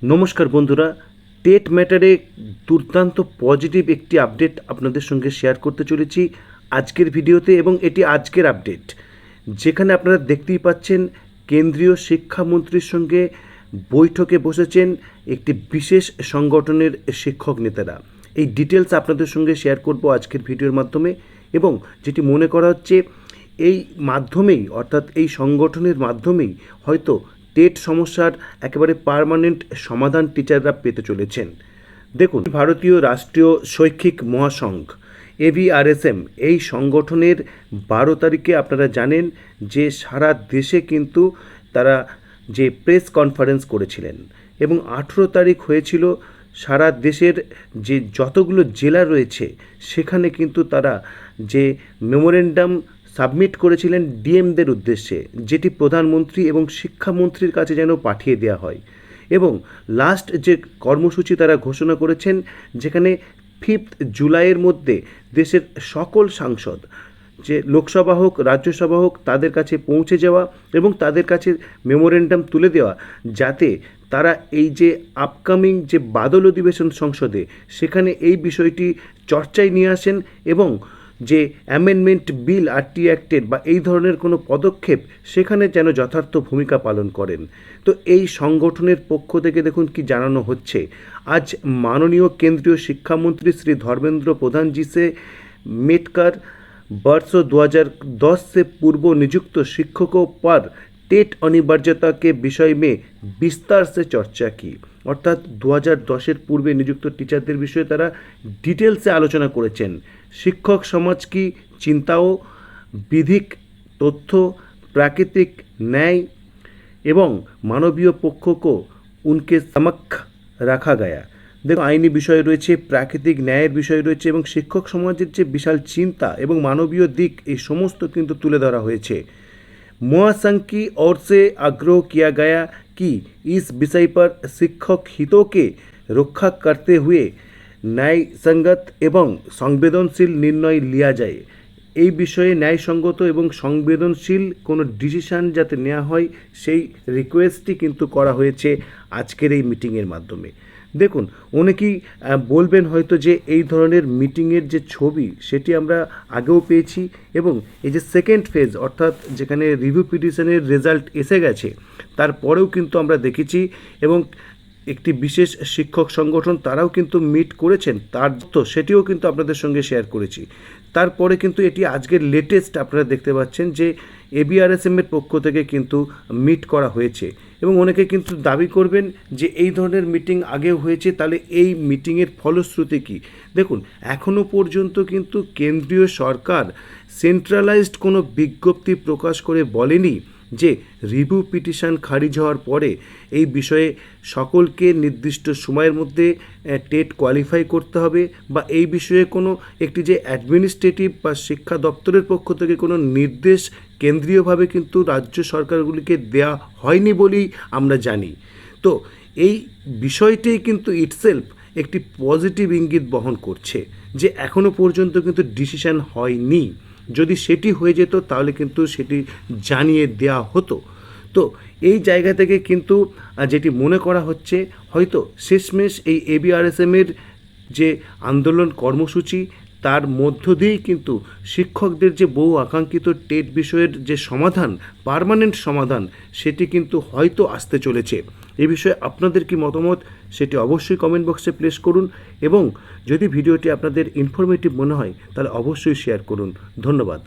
নমস্কার বন্ধুরা, টেট ম্যাটারে দুর্দান্ত পজিটিভ একটি আপডেট আপনাদের সঙ্গে শেয়ার করতে চলেছি আজকের ভিডিওতে। এবং এটি আজকের আপডেট, যেখানে আপনারা দেখতেই পাচ্ছেন কেন্দ্রীয় শিক্ষামন্ত্রীর সঙ্গে বৈঠকে বসেছেন একটি বিশেষ সংগঠনের শিক্ষক নেতারা। এই ডিটেলস আপনাদের সঙ্গে শেয়ার করব আজকের ভিডিওর মাধ্যমে। এবং যেটি মনে করা হচ্ছে এই মাধ্যমেই, অর্থাৎ এই সংগঠনের মাধ্যমেই হয়তো টেট সমস্যার একেবারে পার্মানেন্ট সমাধান টিচাররা পেতে চলেছেন। দেখুন, ভারতীয় রাষ্ট্রীয় শৈক্ষিক মহাসংঘ AVRSM এই সংগঠনের 12 তারিখে আপনারা জানেন যে সারা দেশে কিন্তু তারা যে প্রেস কনফারেন্স করেছিলেন এবং 18 তারিখ হয়েছিল সারা দেশের যে যতগুলো জেলা রয়েছে সেখানে কিন্তু তারা যে মেমোরেন্ডাম সাবমিট করেছিলেন ডিএমদের উদ্দেশ্যে, যেটি প্রধানমন্ত্রী এবং শিক্ষামন্ত্রীর কাছে যেন পাঠিয়ে দেওয়া হয়। এবং লাস্ট যে কর্মসূচি তারা ঘোষণা করেছেন, যেখানে 5 জুলাইয়ের মধ্যে দেশের সকল সাংসদ, যে লোকসভা হোক রাজ্যসভা হোক, তাদের কাছে পৌঁছে যাওয়া এবং তাদের কাছে মেমোরেন্ডাম তুলে দেওয়া, যাতে তারা এই যে আপকামিং যে বাদল অধিবেশন সংসদে সেখানে এই বিষয়টি চর্চায় নিয়ে আসেন এবং যে অ্যামেন্ডমেন্ট বিল RT অ্যাক্টের বা এই ধরনের কোনো পদক্ষেপ সেখানে যেন যথার্থ ভূমিকা পালন করেন। তো এই সংগঠনের পক্ষ থেকে দেখুন কি জানানো হচ্ছে। आज माननीय केंद्रीय शिक्षा मंत्री श्री धर्मेंद्र प्रधान जी से मेटकर वर्ष 2010 से पूर्व नियुक्त शिक्षकों पर टेट अनिवार्यता के विषय में विस्तार से चर्चा की। अर्थात 2010 पूर्वे नियुक्त टीचारদের বিষয়ে তারা ডিটেলসে আলোচনা করেছেন। শিক্ষক সমাজ की चिंताओं, विधिक तथ्य, प्राकृतिक न्याय एवं मानवीय पक्ष को उनके समक्ष রাখা গয়া। দেখো, আইনি বিষয় রয়েছে, প্রাকৃতিক ন্যায়ের বিষয় রয়েছে এবং শিক্ষক সমাজের যে বিশাল চিন্তা এবং মানবীয় দিক, এই সমস্ত কিন্তু তুলে ধরা হয়েছে। महासंघ की ओर से आग्रह किया गया कि इस विषय पर शिक्षक हितों के रक्षा करते हुए न्यायसंगत एवं संवेदनशील निर्णय लिया जाए। এই বিষয়ে ন্যায়সঙ্গত এবং সংবেদনশীল কোনো ডিসিশন যাতে নেওয়া হয় সেই রিকোয়েস্টই কিন্তু করা হয়েছে আজকের এই মিটিংয়ের মাধ্যমে। দেখুন, অনেকেই বলবেন হয়তো যে এই ধরনের মিটিংয়ের যে ছবি সেটি আমরা আগেও পেয়েছি এবং এই যে সেকেন্ড ফেজ, অর্থাৎ যেখানে রিভিউ পিটিশনের রেজাল্ট এসে গেছে, তারপরেও কিন্তু আমরা দেখেছি এবং একটি বিশেষ শিক্ষক সংগঠন তারাও কিন্তু মিট করেছেন, তার তো সেটিও কিন্তু আপনাদের সঙ্গে শেয়ার করেছি। তারপরে কিন্তু এটি আজকের লেটেস্ট আপনারা দেখতে পাচ্ছেন যে AVRSM এর পক্ষ থেকে কিন্তু মিট করা হয়েছে এবং অনেকে কিন্তু দাবি করবেন যে এই ধরনের মিটিং আগেও হয়েছে, তাহলে এই মিটিংয়ের ফলশ্রুতি কী। দেখুন, এখনও পর্যন্ত কিন্তু কেন্দ্রীয় সরকার সেন্ট্রালাইজড কোনো বিজ্ঞপ্তি প্রকাশ করে বলেনি যে রিভিউ পিটিশন খারিজ হওয়ার পরে এই বিষয়ে সকলকে নির্দিষ্ট সময়ের মধ্যে টেট কোয়ালিফাই করতে হবে, বা এই বিষয়ে কোনো একটি যে অ্যাডমিনিস্ট্রেটিভ বা শিক্ষা দপ্তরের পক্ষ থেকে কোনো নির্দেশ কেন্দ্রীয়ভাবে কিন্তু রাজ্য সরকারগুলিকে দেওয়া হয়নি বলেই আমরা জানি। তো এই বিষয়টিই কিন্তু ইটসেলফ একটি পজিটিভ ইঙ্গিত বহন করছে যে এখনও পর্যন্ত কিন্তু ডিসিশন হয়নি। যদি সেটি হয়ে যেত তাহলে কিন্তু সেটি জানিয়ে দেওয়া হতো। তো এই জায়গা থেকে কিন্তু যেটি মনে করা হচ্ছে, হয়তো শেষমেশ এই AVRSM এর যে আন্দোলন কর্মসূচি, তার মধ্য দিয়েই কিন্তু শিক্ষকদের যে বহু আকাঙ্ক্ষিত টেট বিষয়ের যে সমাধান, পার্মানেন্ট সমাধান, সেটি কিন্তু হয়তো আসতে চলেছে। এই বিষয়ে আপনাদের কি মতামত সেটি অবশ্যই কমেন্ট বক্সে প্লেস করুন এবং যদি ভিডিওটি আপনাদের ইনফরমেটিভ মনে হয় তাহলে অবশ্যই শেয়ার করুন। ধন্যবাদ।